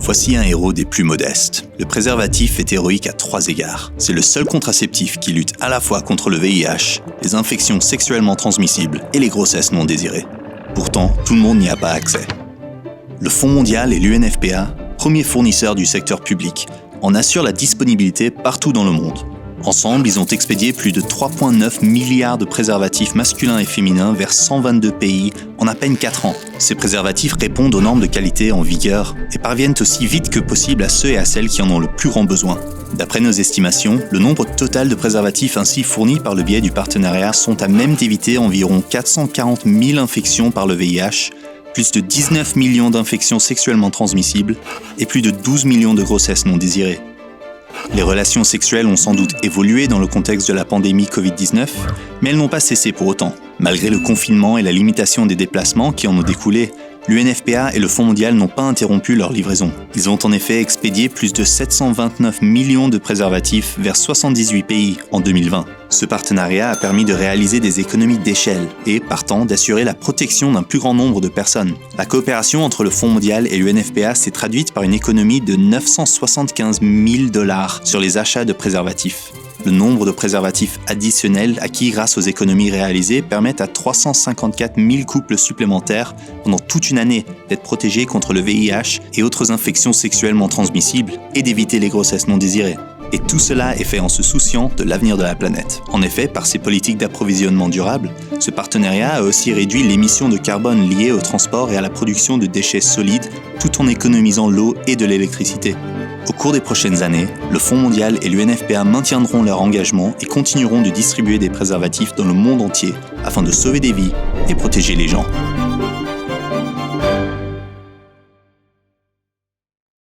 Voici un héros des plus modestes. Le préservatif est héroïque à 3 égards. C'est le seul contraceptif qui lutte à la fois contre le VIH, les infections sexuellement transmissibles et les grossesses non désirées. Pourtant, tout le monde n'y a pas accès. Le Fonds mondial et l'UNFPA, premiers fournisseurs du secteur public, en assurent la disponibilité partout dans le monde. Ensemble, ils ont expédié plus de 3,9 milliards de préservatifs masculins et féminins vers 122 pays en à peine 4 ans. Ces préservatifs répondent aux normes de qualité en vigueur et parviennent aussi vite que possible à ceux et à celles qui en ont le plus grand besoin. D'après nos estimations, le nombre total de préservatifs ainsi fournis par le biais du partenariat sont à même d'éviter environ 440 000 infections par le VIH, plus de 19 millions d'infections sexuellement transmissibles et plus de 12 millions de grossesses non désirées. Les relations sexuelles ont sans doute évolué dans le contexte de la pandémie Covid-19, mais elles n'ont pas cessé pour autant. Malgré le confinement et la limitation des déplacements qui en ont découlé, l'UNFPA et le Fonds mondial n'ont pas interrompu leur livraison. Ils ont en effet expédié plus de 729 millions de préservatifs vers 78 pays en 2020. Ce partenariat a permis de réaliser des économies d'échelle et, partant, d'assurer la protection d'un plus grand nombre de personnes. La coopération entre le Fonds mondial et l'UNFPA s'est traduite par une économie de 975 000 $ sur les achats de préservatifs. Le nombre de préservatifs additionnels acquis grâce aux économies réalisées permettent à 354 000 couples supplémentaires pendant toute une année d'être protégés contre le VIH et autres infections sexuellement transmissibles et d'éviter les grossesses non désirées. Et tout cela est fait en se souciant de l'avenir de la planète. En effet, par ses politiques d'approvisionnement durable, ce partenariat a aussi réduit l'émission de carbone liée au transport et à la production de déchets solides, tout en économisant l'eau et de l'électricité. Au cours des prochaines années, le Fonds mondial et l'UNFPA maintiendront leur engagement et continueront de distribuer des préservatifs dans le monde entier afin de sauver des vies et protéger les gens.